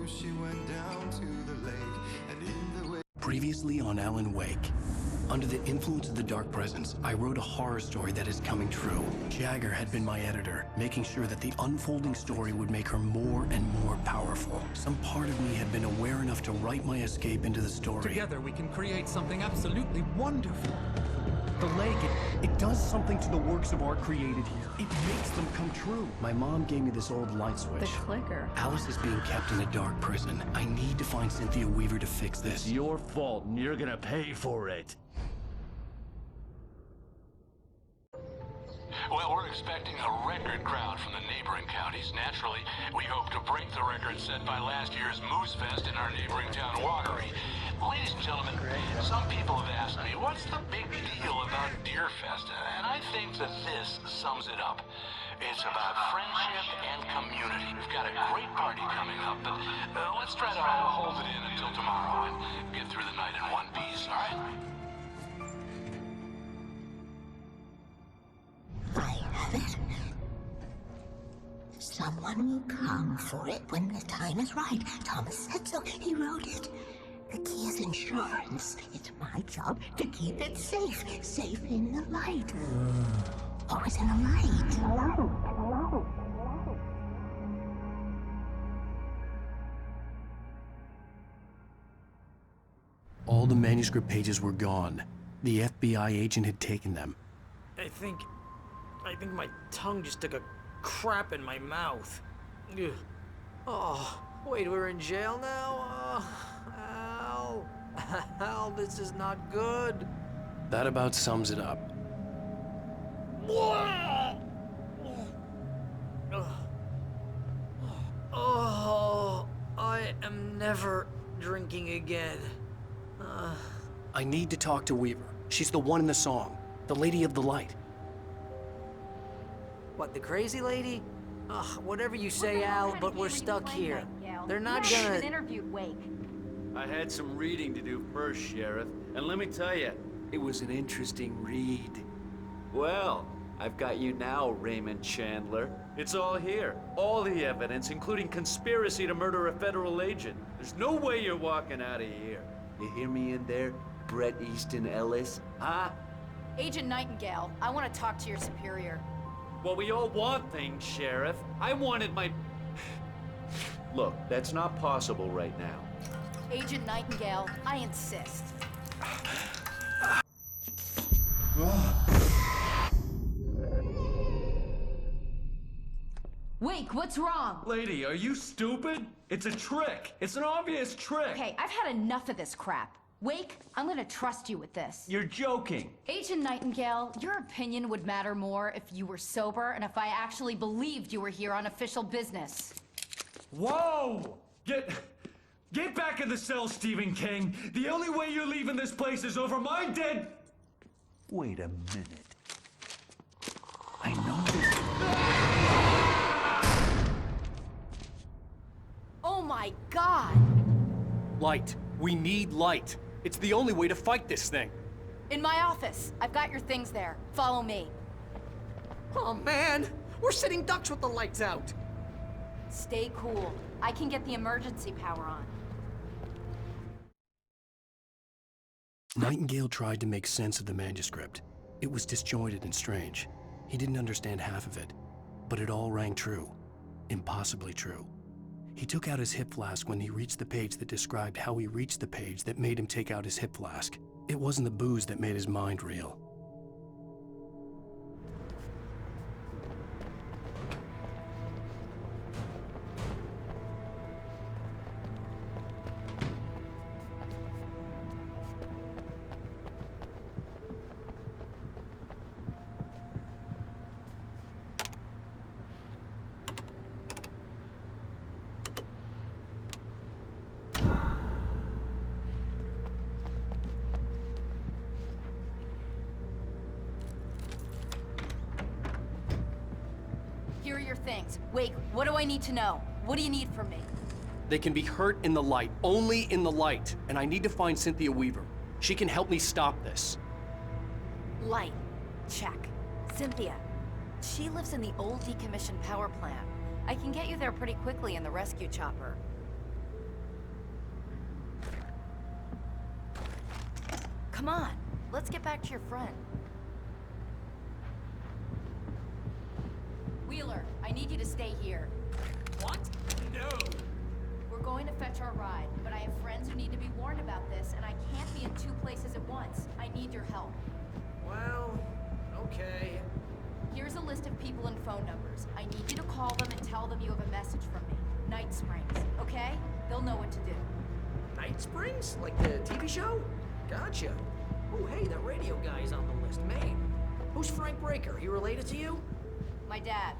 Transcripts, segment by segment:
she went down to the lake, and in the way. Previously on Alan Wake. Under the influence of the Dark Presence, I wrote a horror story that is coming true. Jagger had been my editor, making sure that the unfolding story would make her more and more powerful. Some part of me had been aware enough to write my escape into the story. Together we can create something absolutely wonderful. The lake, it does something to the works of art created here. It makes them come true. My mom gave me this old light switch. The clicker. Alice is being kept in a dark prison. I need to find Cynthia Weaver to fix this. It's your fault, and you're gonna pay for it. Well, we're expecting a record crowd from the neighboring counties. Naturally, we hope to break the record set by last year's Moose Fest in our neighboring town, Watery. Ladies and gentlemen, some people have asked me, what's the big deal about Deer Fest? And I think that this sums it up. It's about friendship and community. We've got a great party coming up, but let's try to hold it in until tomorrow and get through the night in one piece, all right? I have it. Someone will come for it when the time is right. Thomas said so. He wrote it. The key is insurance. It's my job to keep it safe. Safe in the light. Always in the light. All the manuscript pages were gone. The FBI agent had taken them. I think my tongue just took a crap in my mouth. Ugh. Oh, wait, we're in jail now? Al. Al, this is not good. That about sums it up. Oh, I am never drinking again. I need to talk to Weaver. She's the one in the song. The Lady of the Light. What, the crazy lady? Ugh, whatever you say, Al, but we're stuck here. They're not gonna... interviewed Wake. I had some reading to do first, Sheriff, and let me tell you, it was an interesting read. Well, I've got you now, Raymond Chandler. It's all here. All the evidence, including conspiracy to murder a federal agent. There's no way you're walking out of here. You hear me in there, Bret Easton Ellis? Huh? Agent Nightingale, I want to talk to your superior. Well, we all want things, Sheriff. I wanted my... Look, that's not possible right now. Agent Nightingale, I insist. Wake, what's wrong? Lady, are you stupid? It's a trick. It's an obvious trick. Okay, I've had enough of this crap. Wake, I'm gonna trust you with this. You're joking. Agent Nightingale, your opinion would matter more if you were sober and if I actually believed you were here on official business. Whoa! Get back in the cell, Stephen King. The only way you're leaving this place is over my dead... Wait a minute. I know this... Oh my God! Light. We need light. It's the only way to fight this thing. In my office. I've got your things there. Follow me. Oh man, we're sitting ducks with the lights out. Stay cool. I can get the emergency power on. Nightingale tried to make sense of the manuscript. It was disjointed and strange. He didn't understand half of it, but it all rang true. Impossibly true. He took out his hip flask when he reached the page that described how he reached the page that made him take out his hip flask. It wasn't the booze that made his mind reel. Here are your things. Wake, what do I need to know? What do you need from me? They can be hurt in the light, only in the light. And I need to find Cynthia Weaver. She can help me stop this. Light. Check. Cynthia. She lives in the old decommissioned power plant. I can get you there pretty quickly in the rescue chopper. Come on, let's get back to your friend. Wheeler, I need you to stay here. What? No. We're going to fetch our ride, but I have friends who need to be warned about this, and I can't be in two places at once. I need your help. Well, okay. Here's a list of people and phone numbers. I need you to call them and tell them you have a message from me. Night Springs, okay? They'll know what to do. Night Springs? Like the TV show? Gotcha. Oh, hey, that radio guy's on the list. Maine. Who's Frank Breaker? He related to you? My dad.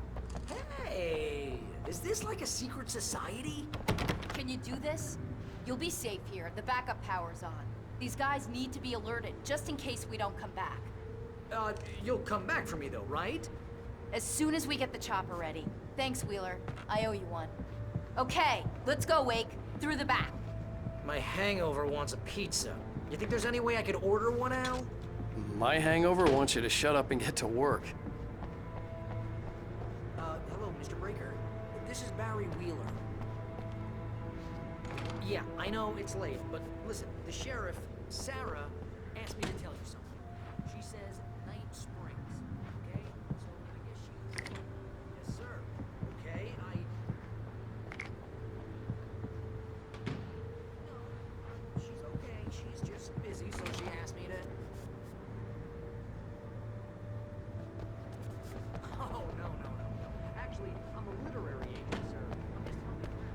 Hey, is this like a secret society? Can you do this? You'll be safe here. The backup power's on. These guys need to be alerted, just in case we don't come back. You'll come back for me though, right? As soon as we get the chopper ready. Thanks, Wheeler. I owe you one. Okay, let's go, Wake. Through the back. My hangover wants a pizza. You think there's any way I could order one, Al? My hangover wants you to shut up and get to work. Hello, Mr. Breaker. This is Barry Wheeler. Yeah, I know it's late, but listen, the sheriff, Sarah, asked me to tell you something. She says Night Springs, okay? So I guess she's... Yes, sir. Okay, No, she's okay. She's just busy, so she asked me to... Oh, no. Actually, I'm a literary agent, sir. I'm just helping her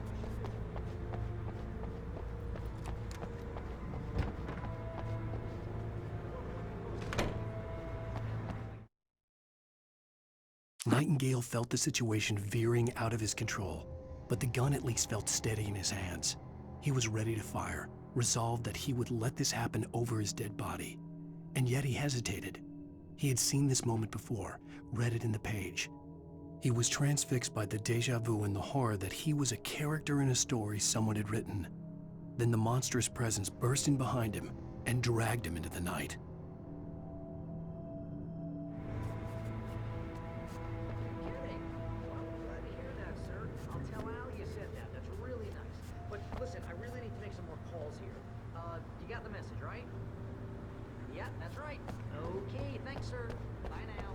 out. Nightingale felt the situation veering out of his control, but the gun at least felt steady in his hands. He was ready to fire, resolved that he would let this happen over his dead body. And yet he hesitated. He had seen this moment before, read it in the page. He was transfixed by the déjà vu and the horror that he was a character in a story someone had written. Then the monstrous presence burst in behind him and dragged him into the night. Kidding. Well, glad to hear that, sir. I'll tell Al you said that. That's really nice. But listen, I really need to make some more calls here. You got the message, right? Yeah, that's right. Okay, thanks, sir. Bye now.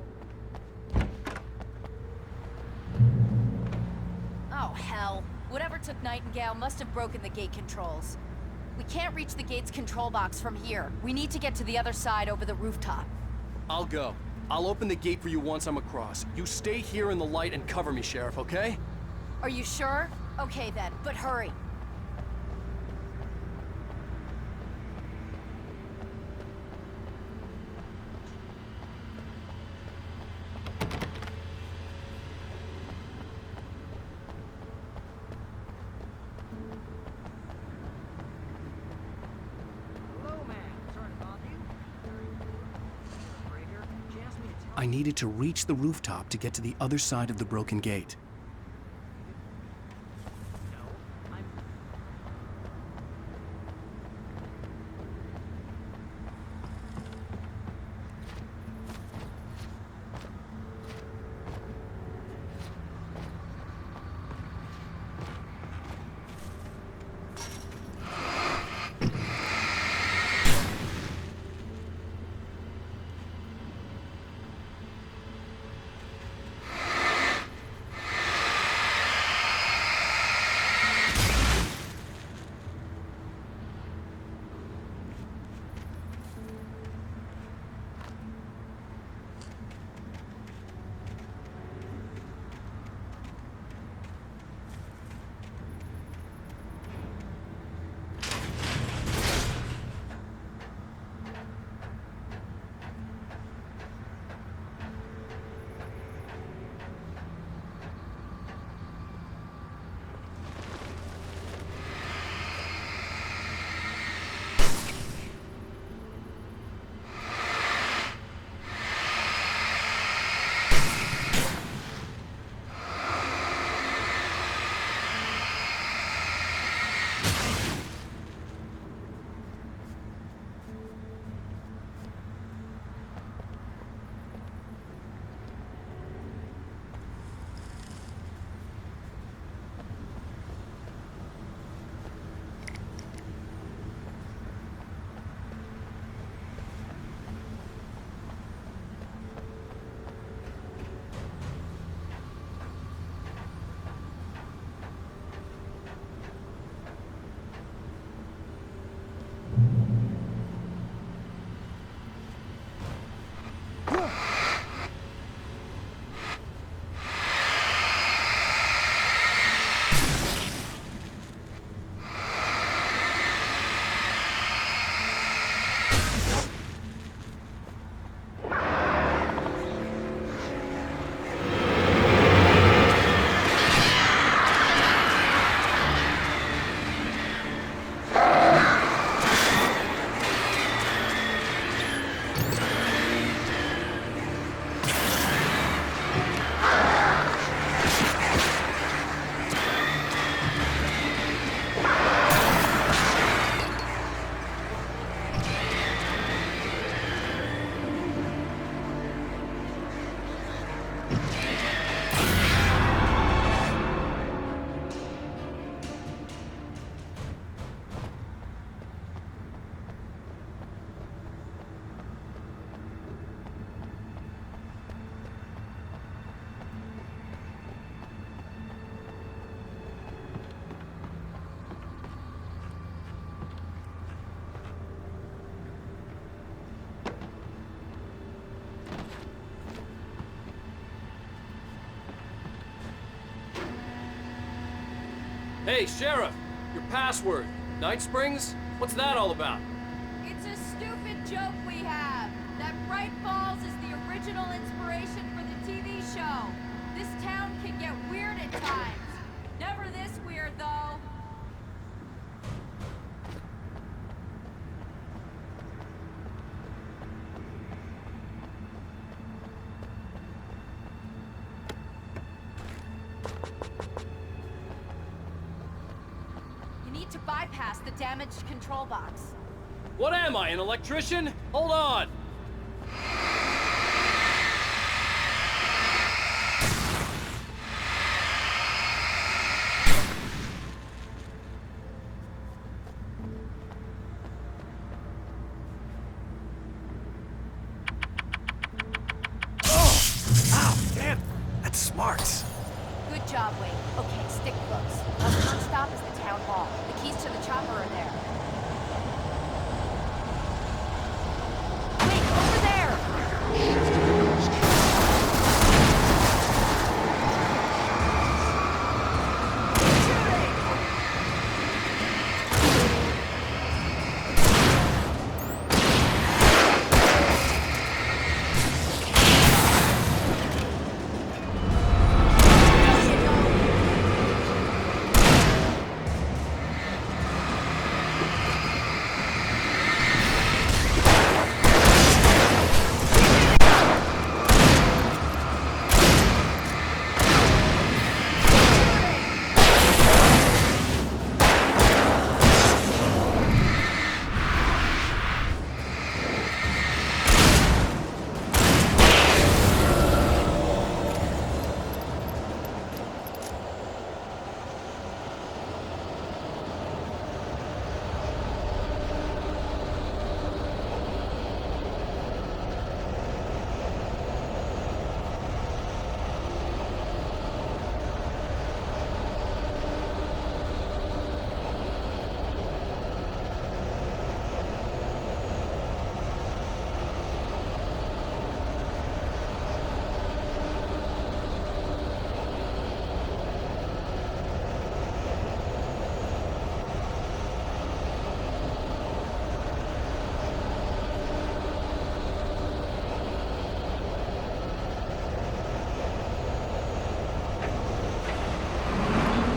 Oh, hell. Whatever took Nightingale must have broken the gate controls. We can't reach the gate's control box from here. We need to get to the other side over the rooftop. I'll go. I'll open the gate for you once I'm across. You stay here in the light and cover me, Sheriff, okay? Are you sure? Okay then, but hurry. Hello, ma'am. Sorry to bother you. Breaker, she asked me to tell I needed to reach the rooftop to get to the other side of the broken gate. No, I'm... Hey, Sheriff! Your password. Night Springs? What's that all about? It's a stupid joke we have. That Bright Falls is the original inspiration for the TV show. This town can get weird at times. Never this weird, though. You need to bypass the damaged control box. What am I, an electrician? Hold on! Damn, that's smart. Good job, Wade. Okay, stick close. Our first stop is the town hall. The keys to the chopper are there. Wait, over there!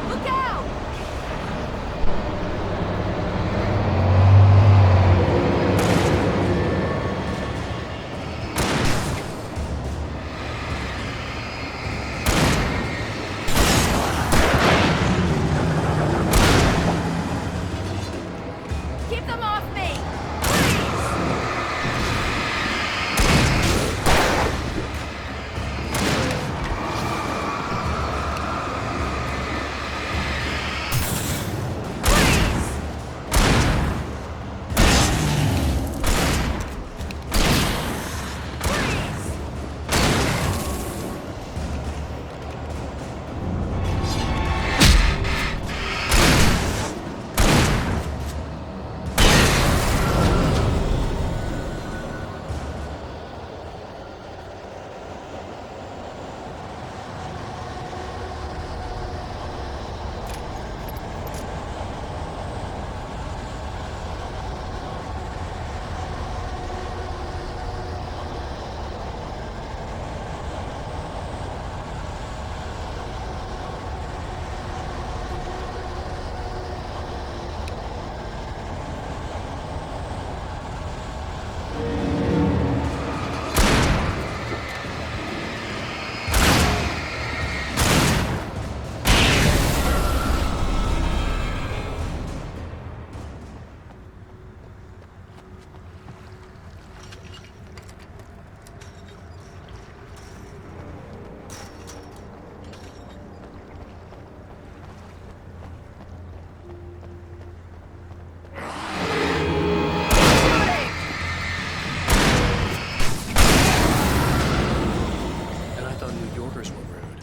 Look out! Keep them off me! And I thought New Yorkers were rude.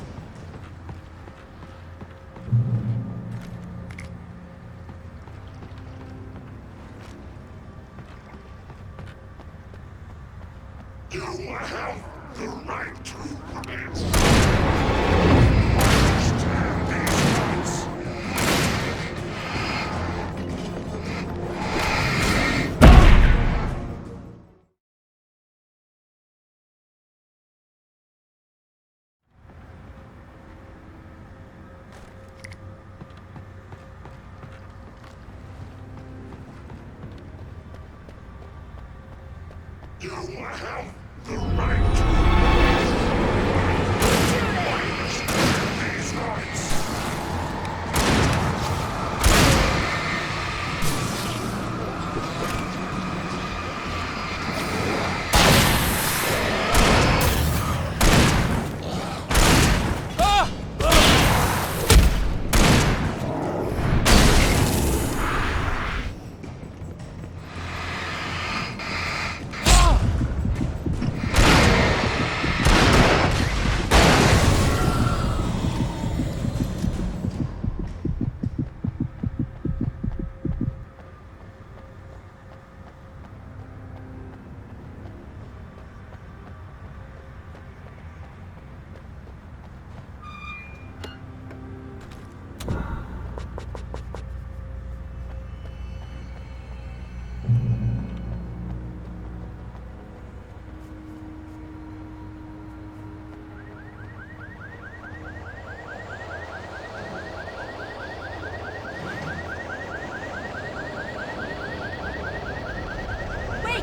You have the right to answer. Understand these rights.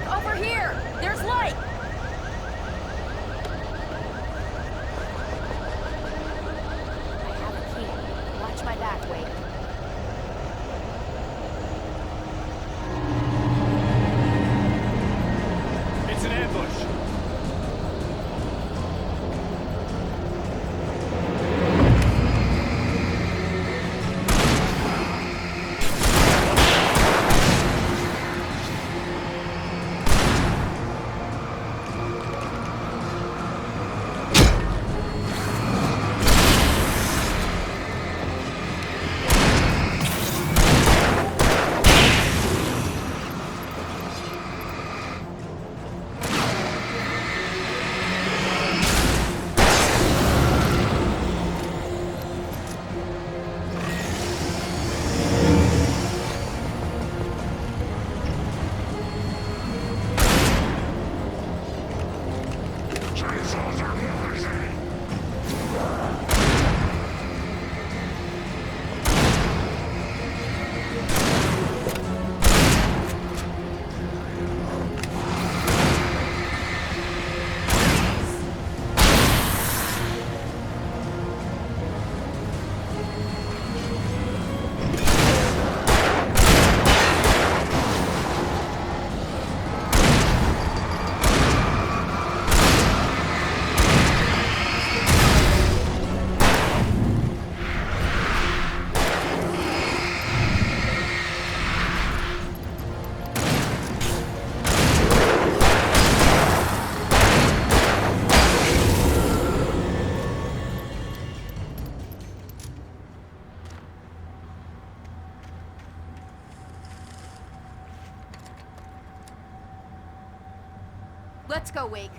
Over here! There's light! I have a key. Watch my back, Wake. It's an ambush. Let's go, Wake.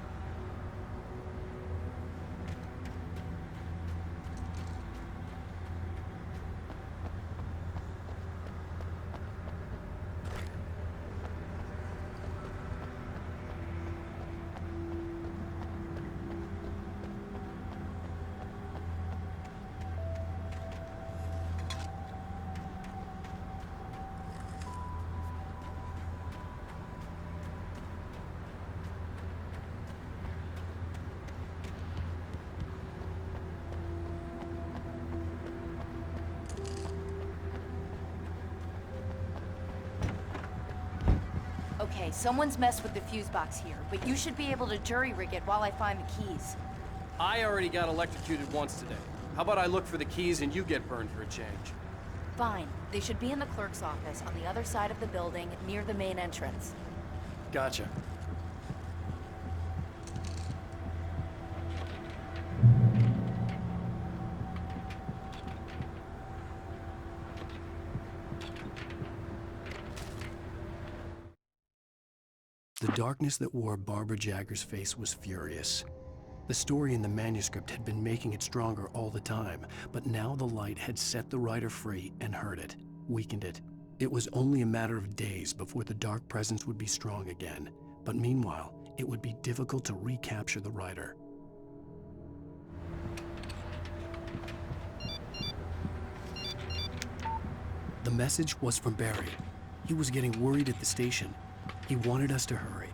Okay, someone's messed with the fuse box here, but you should be able to jury-rig it while I find the keys. I already got electrocuted once today. How about I look for the keys and you get burned for a change? Fine. They should be in the clerk's office on the other side of the building, near the main entrance. Gotcha. The darkness that wore Barbara Jagger's face was furious. The story in the manuscript had been making it stronger all the time, but now the light had set the writer free and hurt it, weakened it. It was only a matter of days before the dark presence would be strong again, but meanwhile, it would be difficult to recapture the writer. The message was from Barry. He was getting worried at the station. He wanted us to hurry.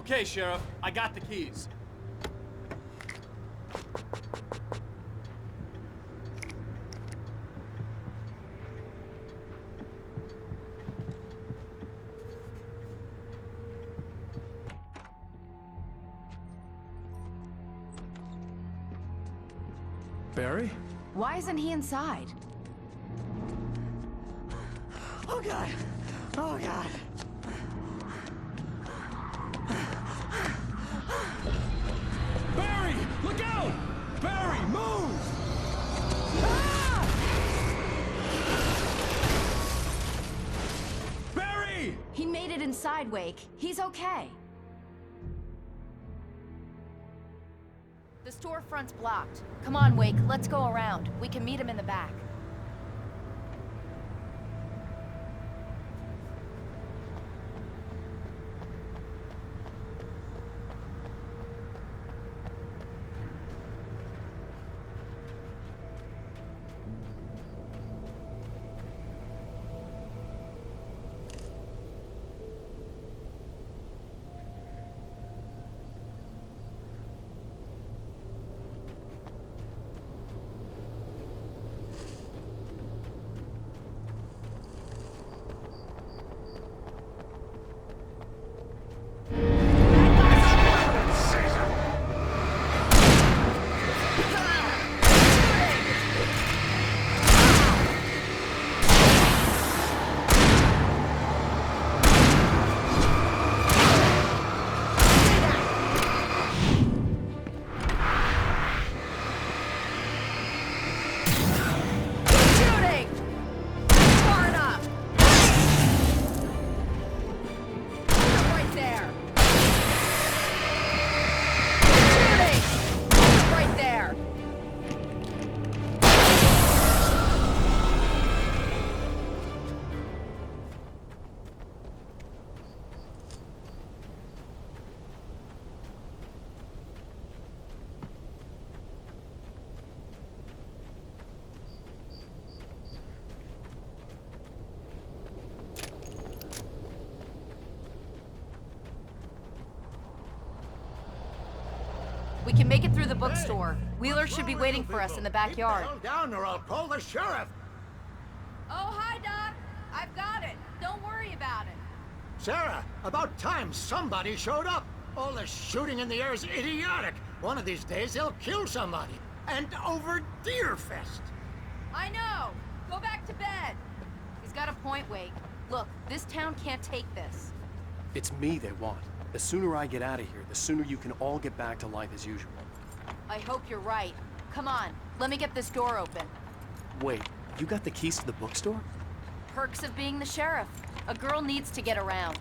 Okay, Sheriff, I got the keys. Barry? Why isn't he inside? Oh God! Oh God! Barry! Look out! Barry, move! Barry! He made it inside, Wake. He's okay. The storefront's blocked. Come on, Wake, let's go around. We can meet him in the back. We can make it through the bookstore. Wheeler should be waiting for us in the backyard. Keep the hell down or I'll call the sheriff. Oh, hi, Doc. I've got it. Don't worry about it. Sarah, about time somebody showed up. All the shooting in the air is idiotic. One of these days they'll kill somebody. And over Deerfest. I know. Go back to bed. He's got a point, Wake. Look, this town can't take this. It's me they want. The sooner I get out of here, the sooner you can all get back to life as usual. I hope you're right. Come on, let me get this door open. Wait, you got the keys to the bookstore? Perks of being the sheriff. A girl needs to get around.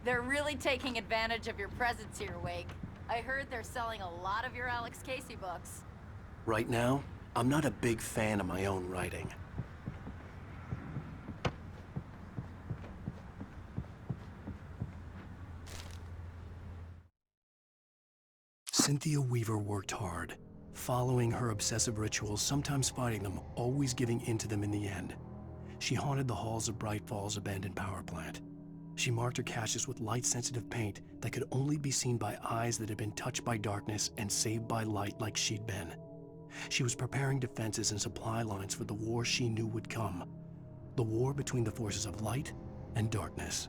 They're really taking advantage of your presence here, Wake. I heard they're selling a lot of your Alex Casey books. Right now, I'm not a big fan of my own writing. Cynthia Weaver worked hard, following her obsessive rituals, sometimes fighting them, always giving in to them in the end. She haunted the halls of Bright Falls' abandoned power plant. She marked her caches with light-sensitive paint that could only be seen by eyes that had been touched by darkness and saved by light like she'd been. She was preparing defenses and supply lines for the war she knew would come. The war between the forces of light and darkness.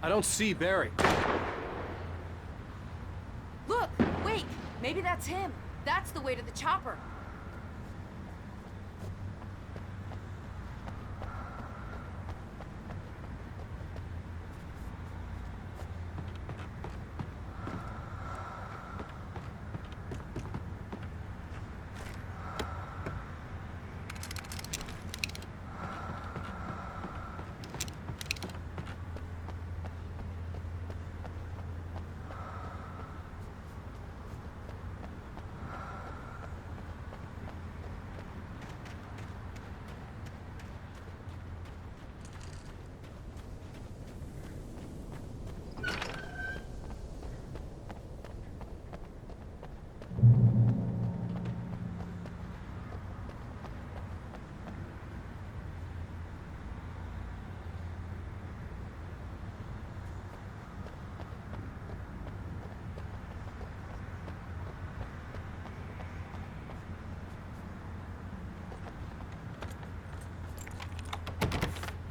I don't see Barry. Look, Wake, maybe that's him. That's the way to the chopper.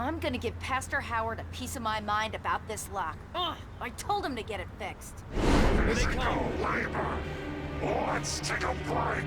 I'm gonna give Pastor Howard a piece of my mind about this lock. Ugh, I told him to get it fixed. Here they come. labor. Let's take a break.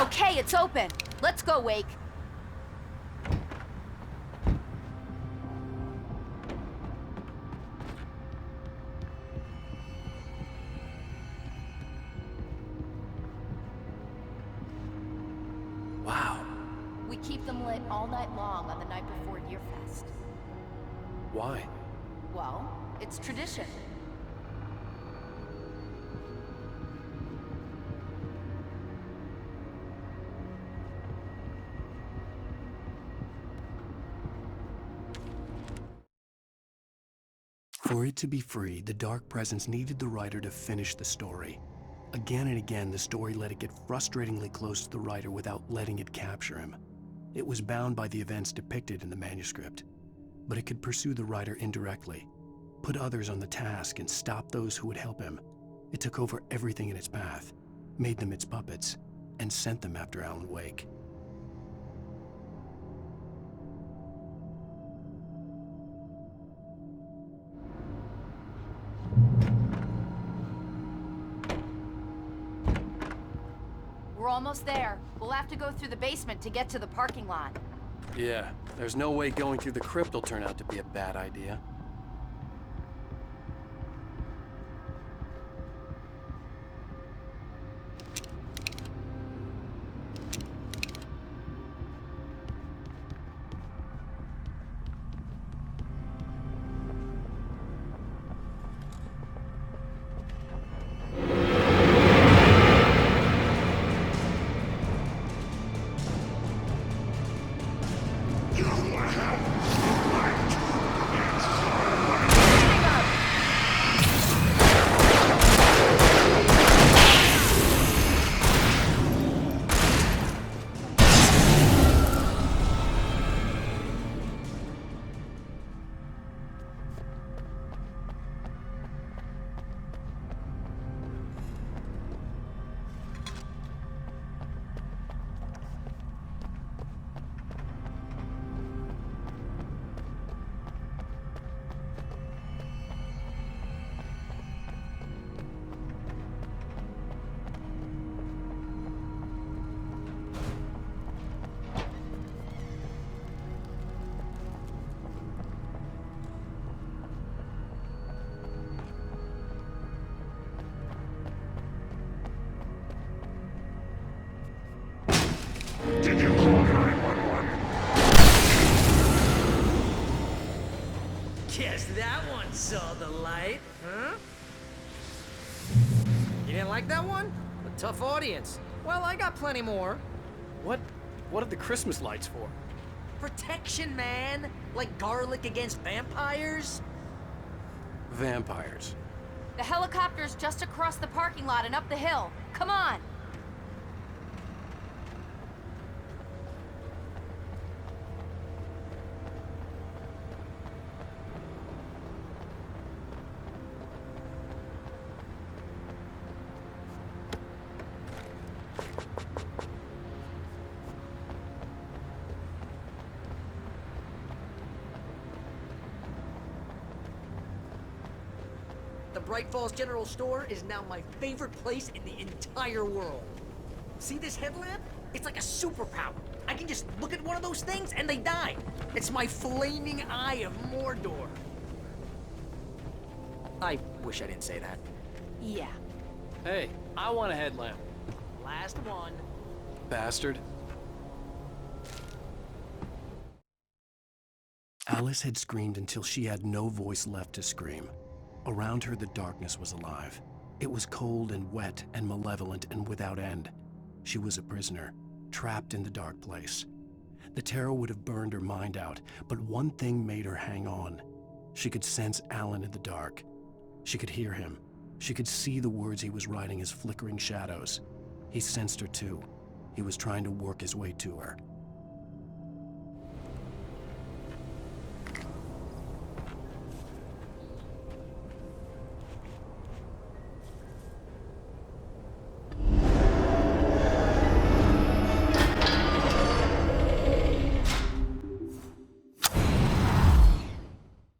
Okay, it's open. Let's go, Wake. Wow. We keep them lit all night long on the night before Deerfest. Why? Well, it's tradition. For it to be free, the Dark Presence needed the writer to finish the story. Again and again, the story let it get frustratingly close to the writer without letting it capture him. It was bound by the events depicted in the manuscript, but it could pursue the writer indirectly, put others on the task, and stop those who would help him. It took over everything in its path, made them its puppets, and sent them after Alan Wake. We're almost there. We'll have to go through the basement to get to the parking lot. Yeah, there's no way going through the crypt will turn out to be a bad idea. Did you call 911? Guess that one saw the light, huh? You didn't like that one? A tough audience. Well, I got plenty more. What are the Christmas lights for? Protection, man. Like garlic against vampires. Vampires. The helicopter's just across the parking lot and up the hill. Come on! Bright Falls General Store is now my favorite place in the entire world. See this headlamp? It's like a superpower. I can just look at one of those things and they die. It's my flaming eye of Mordor. I wish I didn't say that. Yeah. Hey, I want a headlamp. Last one. Bastard. Alice had screamed until she had no voice left to scream. Around her, the darkness was alive. It was cold and wet and malevolent and without end. She was a prisoner, trapped in the dark place. The terror would have burned her mind out, but one thing made her hang on. She could sense Alan in the dark. She could hear him. She could see the words he was writing as flickering shadows. He sensed her too. He was trying to work his way to her.